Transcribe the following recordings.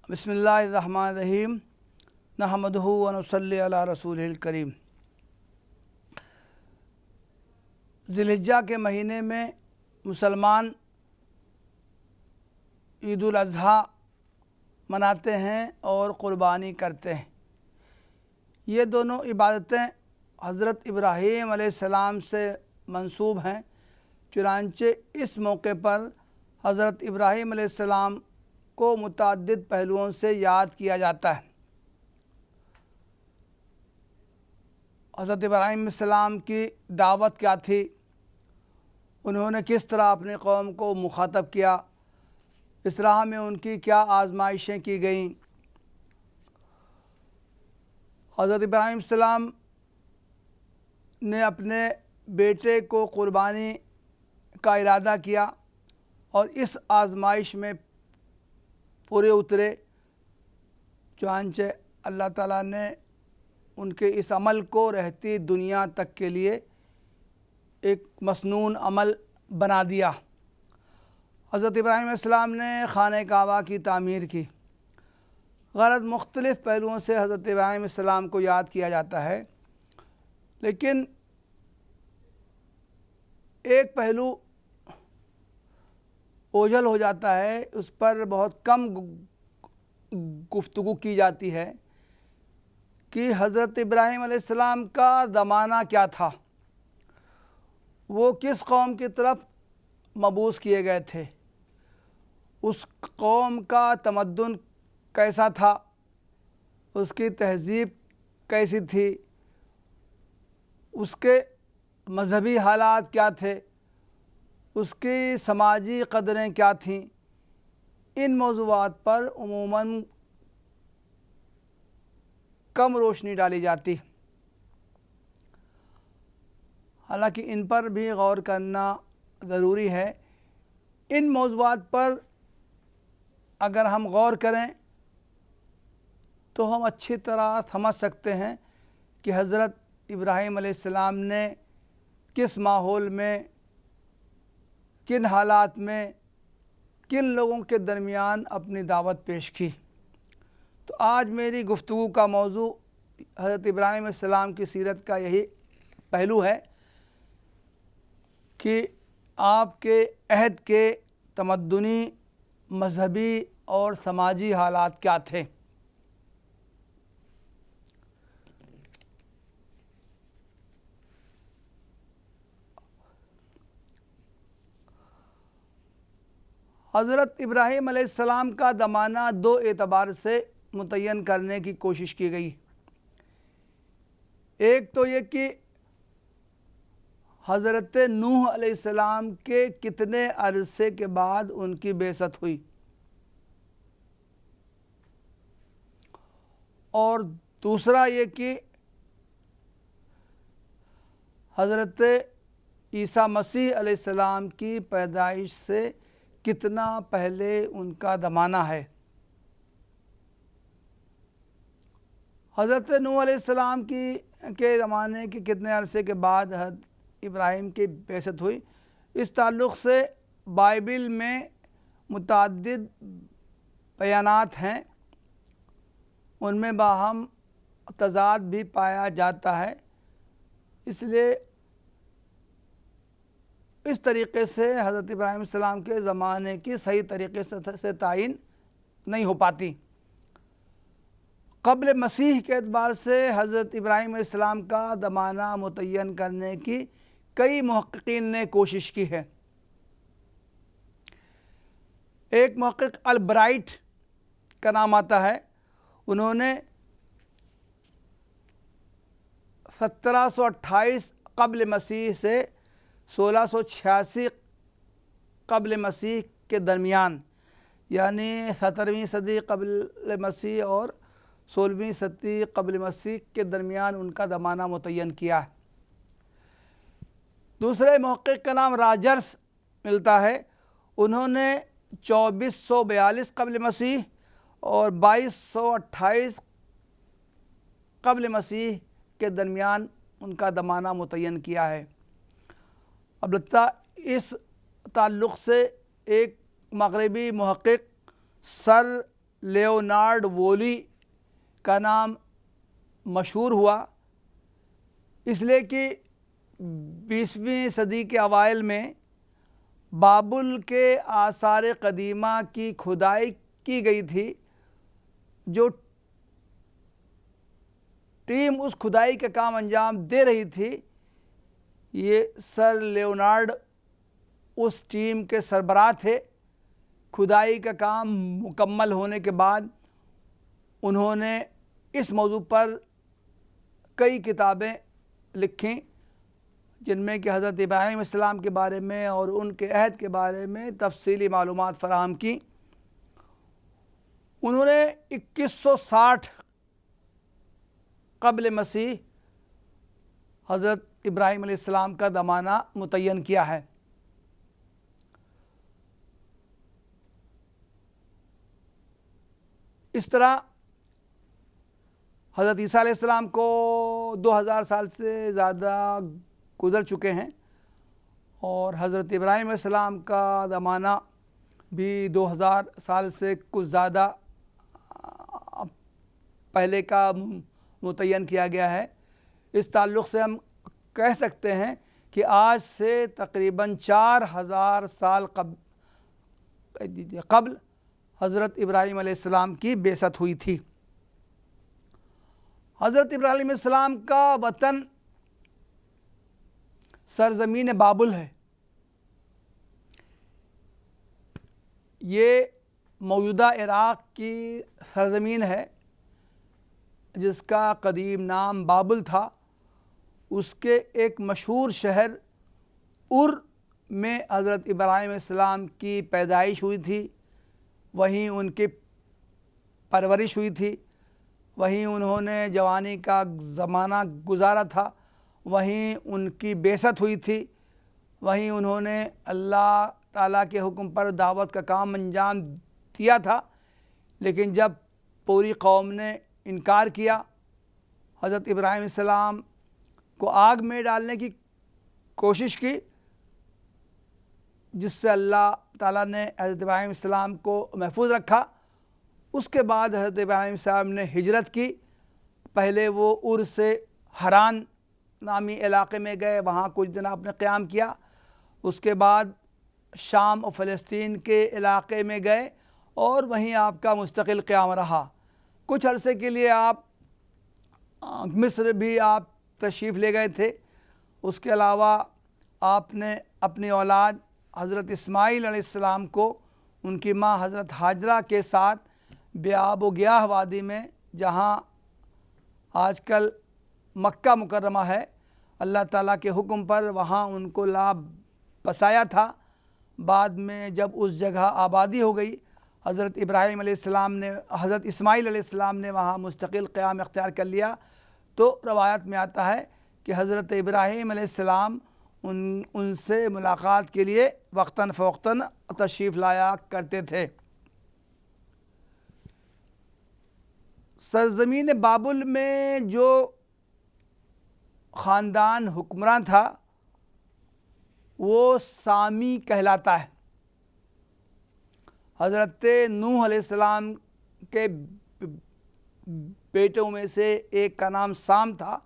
بسم اللہ الرحمن الرحیم نحمدہ و نصلی علی رسولہ الکریم۔ ذی الحجہ کے مہینے میں مسلمان عید الاضحیٰ مناتے ہیں اور قربانی کرتے ہیں۔ یہ دونوں عبادتیں حضرت ابراہیم علیہ السلام سے منسوب ہیں، چنانچہ اس موقع پر حضرت ابراہیم علیہ السلام کو متعدد پہلوؤں سے یاد کیا جاتا ہے۔ حضرت ابراہیم علیہ السلام کی دعوت کیا تھی، انہوں نے کس طرح اپنی قوم کو مخاطب کیا، اس راہ میں ان کی کیا آزمائشیں کی گئیں۔ حضرت ابراہیم علیہ السلام نے اپنے بیٹے کو قربانی کا ارادہ کیا اور اس آزمائش میں پورے اترے، چنانچہ اللہ تعالیٰ نے ان کے اس عمل کو رہتی دنیا تک کے لیے ایک مسنون عمل بنا دیا۔ حضرت ابراہیم علیہ السلام نے خانہ کعبہ کی تعمیر کی۔ غرض مختلف پہلوؤں سے حضرت ابراہیم علیہ السلام کو یاد کیا جاتا ہے، لیکن ایک پہلو اوجھل ہو جاتا ہے، اس پر بہت کم گفتگو کی جاتی ہے کہ حضرت ابراہیم علیہ السلام کا زمانہ کیا تھا، وہ کس قوم کی طرف مبعوث کیے گئے تھے، اس قوم کا تمدن کیسا تھا، اس کی تہذیب کیسی تھی، اس کے مذہبی حالات کیا تھے، اس کی سماجی قدریں کیا تھیں۔ ان موضوعات پر عموماً کم روشنی ڈالی جاتی، حالانکہ ان پر بھی غور کرنا ضروری ہے۔ ان موضوعات پر اگر ہم غور کریں تو ہم اچھی طرح سمجھ سکتے ہیں کہ حضرت ابراہیم علیہ السلام نے کس ماحول میں، کن حالات میں، کن لوگوں کے درمیان اپنی دعوت پیش کی۔ تو آج میری گفتگو کا موضوع حضرت ابراہیم علیہ السلام کی سیرت کا یہی پہلو ہے کہ آپ کے عہد کے تمدنی، مذہبی اور سماجی حالات کیا تھے۔ حضرت ابراہیم علیہ السلام کا زمانہ دو اعتبار سے متعین کرنے کی کوشش کی گئی۔ ایک تو یہ کہ حضرت نوح علیہ السلام کے کتنے عرصے کے بعد ان کی بعثت ہوئی، اور دوسرا یہ کہ حضرت عیسیٰ مسیح علیہ السلام کی پیدائش سے کتنا پہلے ان کا زمانہ ہے۔ حضرت نوح علیہ السلام کے زمانے کے کتنے عرصے کے بعد حضرت ابراہیم کی بعثت ہوئی، اس تعلق سے بائبل میں متعدد بیانات ہیں، ان میں باہم تضاد بھی پایا جاتا ہے، اس لیے اس طریقے سے حضرت ابراہیم علیہ السلام کے زمانے کی صحیح طریقے سے تعین نہیں ہو پاتی۔ قبل مسیح کے اعتبار سے حضرت ابراہیم علیہ السلام کا زمانہ متعین کرنے کی کئی محققین نے کوشش کی ہے۔ ایک محقق البرائٹ کا نام آتا ہے، انہوں نے 1728 قبل مسیح سے 1686 قبل مسیح کے درمیان، یعنی 17ویں صدی قبل مسیح اور 16ویں صدی قبل مسیح کے درمیان ان کا زمانہ متعین کیا ہے۔ دوسرے محقق کا نام راجرز ملتا ہے، انہوں نے 2442 قبل مسیح اور 2228 قبل مسیح کے درمیان ان کا زمانہ متعین کیا ہے۔ البتہ اس تعلق سے ایک مغربی محقق سر لیونارڈ وولی کا نام مشہور ہوا، اس لیے کہ 20ویں صدی کے اوائل میں بابل کے آثار قدیمہ کی کھدائی کی گئی تھی۔ جو ٹیم اس کھدائی کا کام انجام دے رہی تھی، یہ سر لیونارڈ اس ٹیم کے سربراہ تھے۔ کھدائی کا کام مکمل ہونے کے بعد انہوں نے اس موضوع پر کئی کتابیں لکھیں، جن میں کہ حضرت ابراہیم علیہ السلام کے بارے میں اور ان کے عہد کے بارے میں تفصیلی معلومات فراہم کی۔ انہوں نے 2160 قبل مسیح حضرت ابراہیم علیہ السلام کا زمانہ متعین کیا ہے۔ اس طرح حضرت عیسیٰ علیہ السلام کو 2000 سال سے زیادہ گزر چکے ہیں، اور حضرت ابراہیم علیہ السلام کا زمانہ بھی 2000 سال سے کچھ زیادہ پہلے کا متعین کیا گیا ہے۔ اس تعلق سے ہم کہہ سکتے ہیں کہ آج سے تقریباً 4000 سال قبل حضرت ابراہیم علیہ السلام کی بعثت ہوئی تھی۔ حضرت ابراہیم علیہ السلام کا وطن سرزمین بابل ہے۔ یہ موجودہ عراق کی سرزمین ہے، جس کا قدیم نام بابل تھا۔ اس کے ایک مشہور شہر میں حضرت ابراہیم علیہ السلام کی پیدائش ہوئی تھی، وہیں ان کی پرورش ہوئی تھی، وہیں انہوں نے جوانی کا زمانہ گزارا تھا، وہیں ان کی بعثت ہوئی تھی، وہیں انہوں نے اللہ تعالیٰ کے حکم پر دعوت کا کام انجام دیا تھا۔ لیکن جب پوری قوم نے انکار کیا، حضرت ابراہیم علیہ السلام کو آگ میں ڈالنے کی کوشش کی، جس سے اللہ تعالیٰ نے حضرت ابراہیم علیہ السلام کو محفوظ رکھا۔ اس کے بعد حضرت ابراہیم علیہ السلام نے ہجرت کی۔ پہلے وہ سے حران نامی علاقے میں گئے، وہاں کچھ دن آپ نے قیام کیا۔ اس کے بعد شام اور فلسطین کے علاقے میں گئے اور وہیں آپ کا مستقل قیام رہا۔ کچھ عرصے کے لیے آپ مصر بھی آپ تشریف لے گئے تھے۔ اس کے علاوہ آپ نے اپنی اولاد حضرت اسماعیل علیہ السلام کو ان کی ماں حضرت ہاجرہ کے ساتھ بیاب و گیاہ وادی میں، جہاں آج کل مکہ مکرمہ ہے، اللہ تعالیٰ کے حکم پر وہاں ان کو لا بسایا تھا۔ بعد میں جب اس جگہ آبادی ہو گئی، حضرت ابراہیم علیہ السلام نے حضرت اسماعیل علیہ السلام نے وہاں مستقل قیام اختیار کر لیا۔ تو روایت میں آتا ہے کہ حضرت ابراہیم علیہ السلام ان سے ملاقات کے لیے وقتاً فوقتاً تشریف لایا کرتے تھے۔ سرزمین بابل میں جو خاندان حکمراں تھا وہ سامی کہلاتا ہے۔ حضرت نوح علیہ السلام کے بیٹوں میں سے ایک کا نام سام تھا۔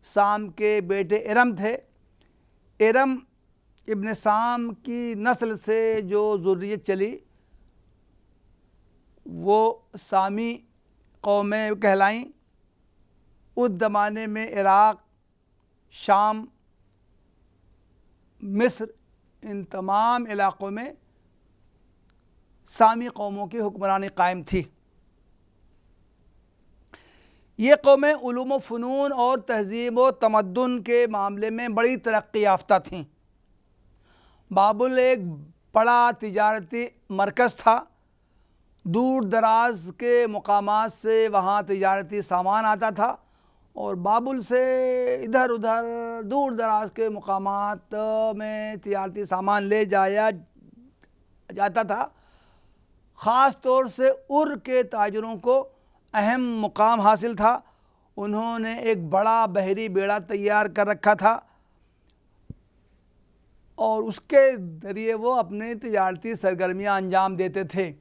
سام کے بیٹے ارم تھے۔ ارم ابن سام کی نسل سے جو ذریت چلی وہ سامی قومیں کہلائیں۔ اس زمانے میں عراق، شام، مصر، ان تمام علاقوں میں سامی قوموں کی حکمرانی قائم تھی۔ یہ قومیں علوم و فنون اور تہذیب و تمدن کے معاملے میں بڑی ترقی یافتہ تھیں۔ بابل ایک بڑا تجارتی مرکز تھا۔ دور دراز کے مقامات سے وہاں تجارتی سامان آتا تھا، اور بابل سے ادھر ادھر دور دراز کے مقامات میں تجارتی سامان لے جایا جاتا تھا۔ خاص طور سے کے تاجروں کو اہم مقام حاصل تھا۔ انہوں نے ایک بڑا بحری بیڑا تیار کر رکھا تھا۔ اور اس کے ذریعے وہ اپنی تجارتی سرگرمیاں انجام دیتے تھے۔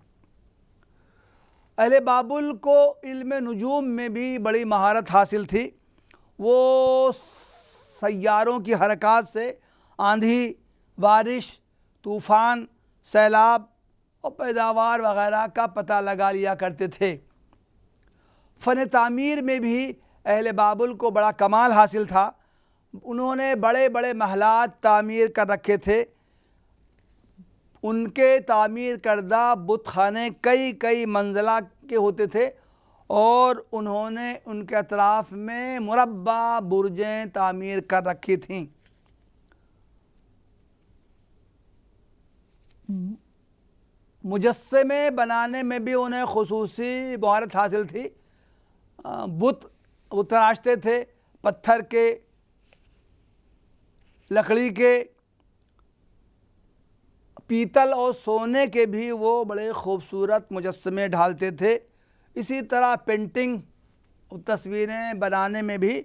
اہل بابل کو علم نجوم میں بھی بڑی مہارت حاصل تھی۔ وہ سیاروں کی حرکات سے آندھی، بارش، طوفان، سیلاب اور پیداوار وغیرہ کا پتہ لگا لیا کرتے تھے۔ فن تعمیر میں بھی اہل بابل کو بڑا کمال حاصل تھا۔ انہوں نے بڑے بڑے محلات تعمیر کر رکھے تھے۔ ان کے تعمیر کردہ بت خانے کئی منزلہ کے ہوتے تھے اور انہوں نے ان کے اطراف میں مربع برجیں تعمیر کر رکھی تھیں۔ مجسمے بنانے میں بھی انہیں خصوصی مہارت حاصل تھی۔ بت وہ تراشتے تھے، پتھر کے، لکڑی کے، پیتل اور سونے کے بھی وہ بڑے خوبصورت مجسمے ڈھالتے تھے۔ اسی طرح پینٹنگ اور تصویریں بنانے میں بھی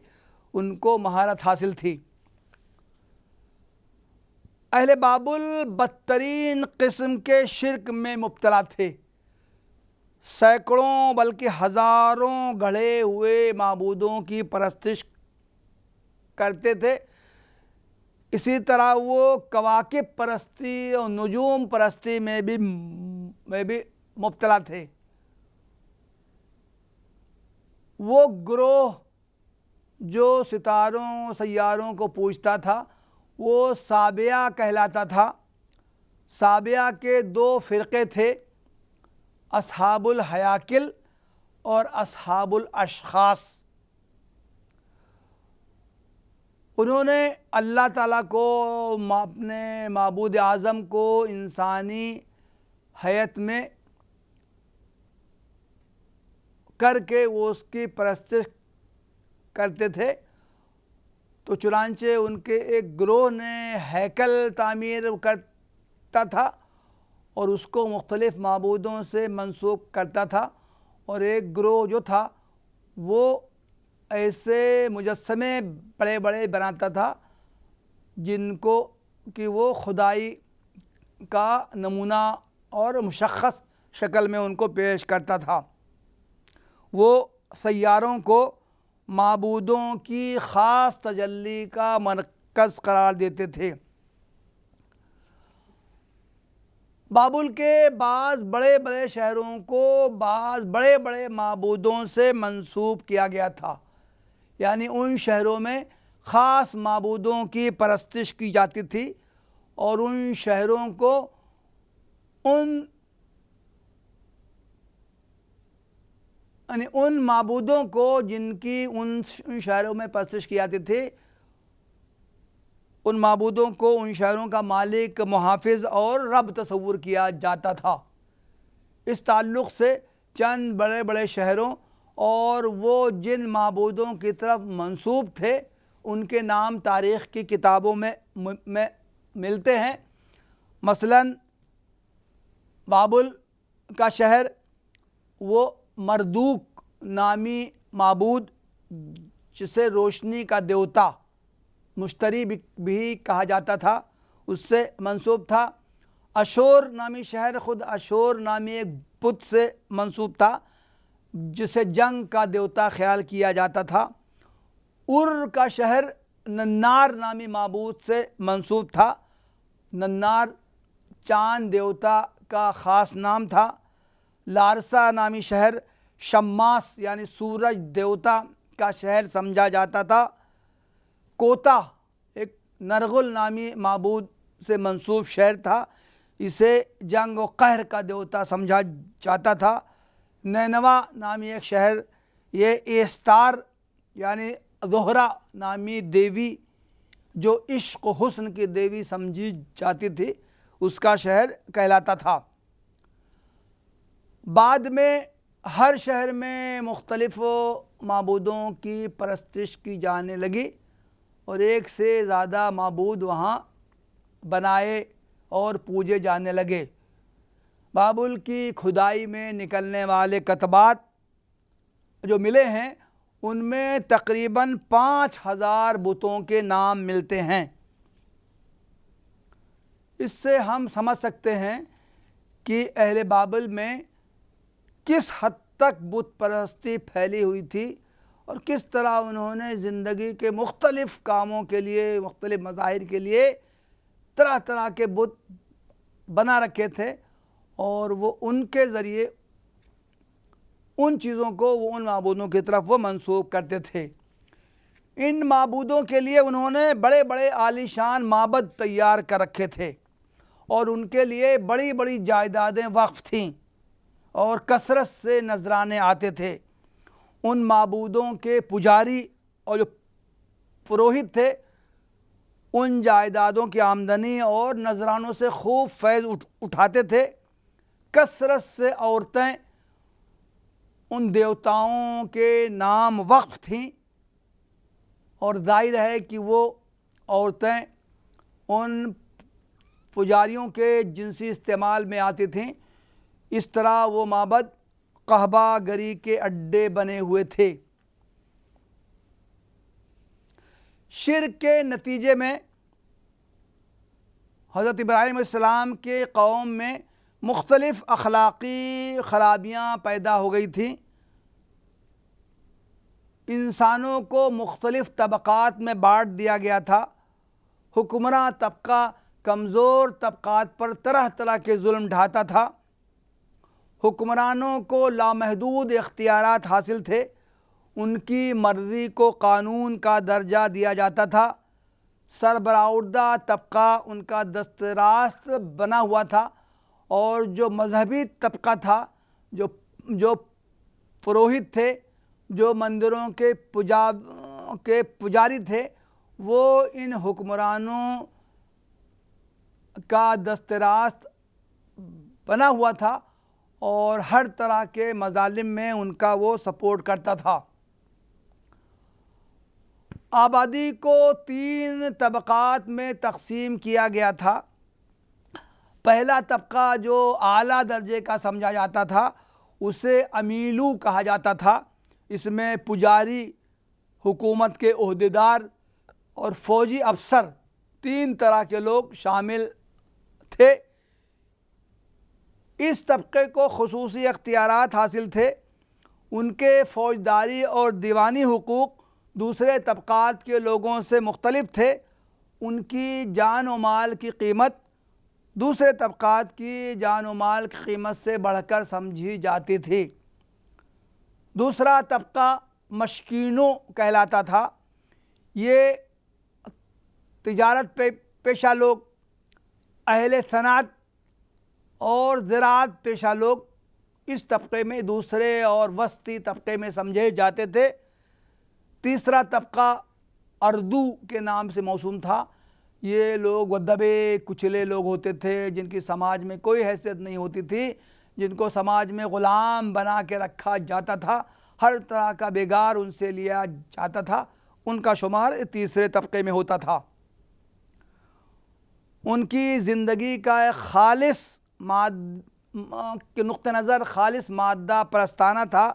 ان کو مہارت حاصل تھی۔ اہل بابل بدترین قسم کے شرک میں مبتلا تھے۔ سینکڑوں بلکہ ہزاروں گڑھے ہوئے معبودوں کی پرستش کرتے تھے۔ اسی طرح وہ کواکب پرستی اور نجوم پرستی میں بھی مبتلا تھے۔ وہ گروہ جو ستاروں سیاروں کو پوجتا تھا وہ سابعہ کہلاتا تھا۔ سابعہ کے 2 فرقے تھے، اصحاب الحیاکل اور اصحاب الاشخاص۔ انہوں نے اللہ تعالیٰ کو اپنے معبود اعظم کو انسانی حیت میں کر کے وہ اس کی پرستش کرتے تھے۔ تو چنانچہ ان کے ایک گروہ نے ہیکل تعمیر کرتا تھا اور اس کو مختلف معبودوں سے منسوب کرتا تھا، اور ایک گروہ جو تھا وہ ایسے مجسمے بڑے بڑے بناتا تھا جن کو کہ وہ خدائی کا نمونہ اور مشخص شکل میں ان کو پیش کرتا تھا۔ وہ سیاروں کو معبودوں کی خاص تجلی کا مرکز قرار دیتے تھے۔ بابل کے بعض بڑے بڑے شہروں کو بعض بڑے بڑے معبودوں سے منسوب کیا گیا تھا، یعنی ان شہروں میں خاص معبودوں کی پرستش کی جاتی تھی اور ان شہروں کو ان معبودوں کو جن کی ان شہروں میں پرستش کی جاتی تھی، ان معبودوں کو ان شہروں کا مالک، محافظ اور رب تصور کیا جاتا تھا۔ اس تعلق سے چند بڑے بڑے شہروں اور وہ جن معبودوں کی طرف منسوب تھے ان کے نام تاریخ کی کتابوں میں ملتے ہیں۔ مثلاً بابل کا شہر وہ مردوک نامی معبود جسے روشنی کا دیوتا مشتری بھی کہا جاتا تھا اس سے منسوب تھا۔ اشور نامی شہر خود اشور نامی ایک بت سے منسوب تھا جسے جنگ کا دیوتا خیال کیا جاتا تھا۔ کا شہر ننار نامی معبود سے منسوب تھا۔ ننار چاند دیوتا کا خاص نام تھا۔ لارسا نامی شہر شماس یعنی سورج دیوتا کا شہر سمجھا جاتا تھا۔ کوتا ایک نرغل نامی معبود سے منسوب شہر تھا، اسے جنگ و قہر کا دیوتا سمجھا جاتا تھا۔ نینوا نامی ایک شہر، یہ ایستار یعنی زہرہ نامی دیوی جو عشق و حسن کی دیوی سمجھی جاتی تھی اس کا شہر کہلاتا تھا۔ بعد میں ہر شہر میں مختلف معبودوں کی پرستش کی جانے لگی اور ایک سے زیادہ معبود وہاں بنائے اور پوجے جانے لگے۔ بابل کی کھدائی میں نکلنے والے کتبات جو ملے ہیں ان میں تقریباً 5000 بتوں کے نام ملتے ہیں۔ اس سے ہم سمجھ سکتے ہیں کہ اہل بابل میں کس حد تک بت پرستی پھیلی ہوئی تھی اور کس طرح انہوں نے زندگی کے مختلف کاموں کے لیے، مختلف مظاہر کے لیے طرح طرح کے بت بنا رکھے تھے، اور وہ ان کے ذریعے ان چیزوں کو، وہ ان معبودوں کی طرف وہ منسوب کرتے تھے۔ ان معبودوں کے لیے انہوں نے بڑے بڑے عالیشان معبد تیار کر رکھے تھے، اور ان کے لیے بڑی بڑی جائیدادیں وقف تھیں، اور کثرت سے نذرانے آتے تھے۔ ان معبودوں کے پجاری اور جو پروہت تھے، ان جائیدادوں کی آمدنی اور نذرانوں سے خوب فیض اٹھاتے تھے۔ کثرت سے عورتیں ان دیوتاؤں کے نام وقف تھیں، اور ظاہر ہے کہ وہ عورتیں ان پجاریوں کے جنسی استعمال میں آتی تھیں۔ اس طرح وہ معبد قحبہ گری کے اڈے بنے ہوئے تھے۔ شرک کے نتیجے میں حضرت ابراہیم علیہ السلام کے قوم میں مختلف اخلاقی خرابیاں پیدا ہو گئی تھیں۔ انسانوں کو مختلف طبقات میں بانٹ دیا گیا تھا۔ حکمراں طبقہ کمزور طبقات پر طرح طرح کے ظلم ڈھاتا تھا۔ حکمرانوں کو لامحدود اختیارات حاصل تھے، ان کی مرضی کو قانون کا درجہ دیا جاتا تھا۔ سربراہردہ طبقہ ان کا دست راست بنا ہوا تھا، اور جو مذہبی طبقہ تھا، جو پروہت تھے، جو مندروں کے پجاری تھے، وہ ان حکمرانوں کا دست راست بنا ہوا تھا، اور ہر طرح کے مظالم میں ان کا وہ سپورٹ کرتا تھا۔ آبادی کو 3 طبقات میں تقسیم کیا گیا تھا۔ پہلا طبقہ جو اعلیٰ درجے کا سمجھا جاتا تھا، اسے امیلو کہا جاتا تھا۔ اس میں پجاری، حکومت کے عہدیدار اور فوجی افسر 3 طرح کے لوگ شامل تھے۔ اس طبقے کو خصوصی اختیارات حاصل تھے۔ ان کے فوجداری اور دیوانی حقوق دوسرے طبقات کے لوگوں سے مختلف تھے۔ ان کی جان و مال کی قیمت دوسرے طبقات کی جان و مال کی قیمت سے بڑھ کر سمجھی جاتی تھی۔ دوسرا طبقہ مشکینوں کہلاتا تھا۔ یہ تجارت پیشہ لوگ، اہل صنعت اور زراعت پیشہ لوگ اس طبقے میں دوسرے اور وسطی طبقے میں سمجھے جاتے تھے۔ تیسرا طبقہ اردو کے نام سے موسوم تھا۔ یہ لوگ وہ دبے کچلے لوگ ہوتے تھے، جن کی سماج میں کوئی حیثیت نہیں ہوتی تھی، جن کو سماج میں غلام بنا کے رکھا جاتا تھا، ہر طرح کا بیگار ان سے لیا جاتا تھا۔ ان کا شمار تیسرے طبقے میں ہوتا تھا۔ ان کی زندگی کا ایک خالص کے نقطہ نظر خالص مادہ پرستانہ تھا۔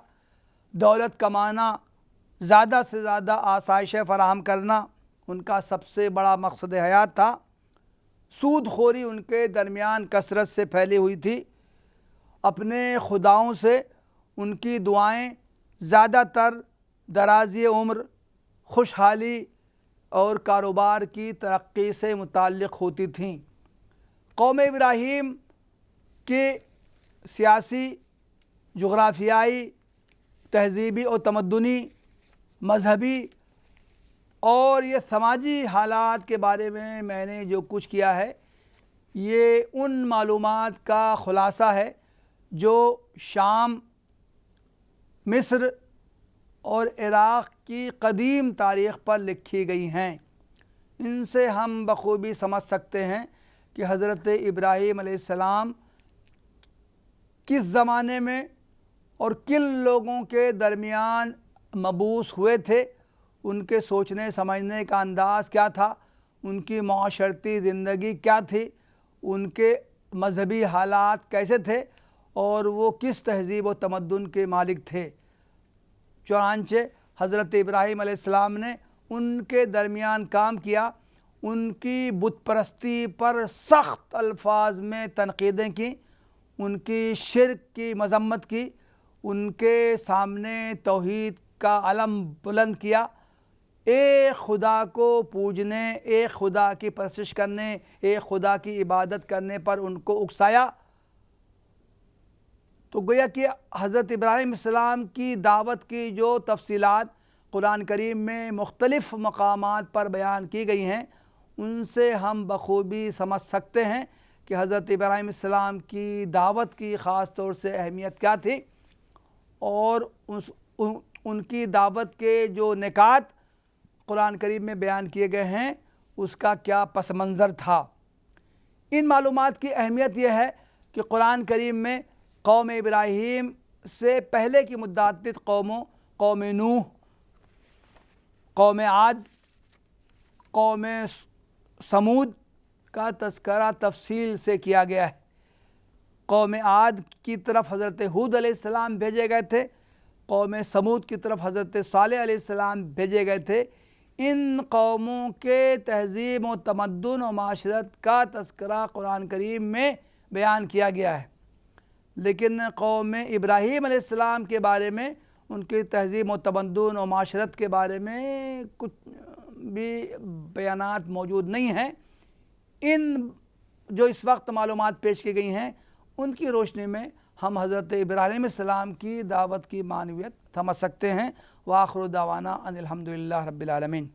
دولت کمانا، زیادہ سے زیادہ آسائشیں فراہم کرنا ان کا سب سے بڑا مقصد حیات تھا۔ سود خوری ان کے درمیان کثرت سے پھیلی ہوئی تھی۔ اپنے خداؤں سے ان کی دعائیں زیادہ تر درازی عمر، خوشحالی اور کاروبار کی ترقی سے متعلق ہوتی تھیں۔ قوم ابراہیم کے سیاسی، جغرافیائی، تہذیبی اور تمدنی، مذہبی اور یہ سماجی حالات کے بارے میں نے جو کچھ کیا ہے، یہ ان معلومات کا خلاصہ ہے جو شام، مصر اور عراق کی قدیم تاریخ پر لکھی گئی ہیں۔ ان سے ہم بخوبی سمجھ سکتے ہیں کہ حضرت ابراہیم علیہ السلام کس زمانے میں اور کن لوگوں کے درمیان مبعوث ہوئے تھے، ان کے سوچنے سمجھنے کا انداز کیا تھا، ان کی معاشرتی زندگی کیا تھی، ان کے مذہبی حالات کیسے تھے، اور وہ کس تہذیب و تمدن کے مالک تھے۔ چنانچہ حضرت ابراہیم علیہ السلام نے ان کے درمیان کام کیا، ان کی بت پرستی پر سخت الفاظ میں تنقیدیں کی، ان کی شرک کی مذمت کی، ان کے سامنے توحید کا علم بلند کیا، ایک خدا کو پوجنے، ایک خدا کی پرستش کرنے، ایک خدا کی عبادت کرنے پر ان کو اکسایا۔ تو گویا کہ حضرت ابراہیم علیہ السلام کی دعوت کی جو تفصیلات قرآن کریم میں مختلف مقامات پر بیان کی گئی ہیں، ان سے ہم بخوبی سمجھ سکتے ہیں کہ حضرت ابراہیم علیہ السلام کی دعوت کی خاص طور سے اہمیت کیا تھی، اور ان کی دعوت کے جو نکات قرآن کریم میں بیان کیے گئے ہیں اس کا کیا پس منظر تھا۔ ان معلومات کی اہمیت یہ ہے کہ قرآن کریم میں قوم ابراہیم سے پہلے کی متعدد قوموں، قوم نوح، قوم عاد، قوم سمود کا تذکرہ تفصیل سے کیا گیا ہے۔ قوم عاد کی طرف حضرت ہود علیہ السلام بھیجے گئے تھے، قوم سمود کی طرف حضرت صالح علیہ السلام بھیجے گئے تھے۔ ان قوموں کے تہذیب و تمدن و معاشرت کا تذکرہ قرآن کریم میں بیان کیا گیا ہے، لیکن قوم ابراہیم علیہ السلام کے بارے میں، ان کی تہذیب و تمدن و معاشرت کے بارے میں کچھ بھی بیانات موجود نہیں ہیں۔ ان جو اس وقت معلومات پیش کی گئی ہیں ان کی روشنی میں ہم حضرت ابراہیم علیہ السلام کی دعوت کی معنویت سمجھ سکتے ہیں۔ وآخر دعوانا ان الحمدللہ رب العالمین۔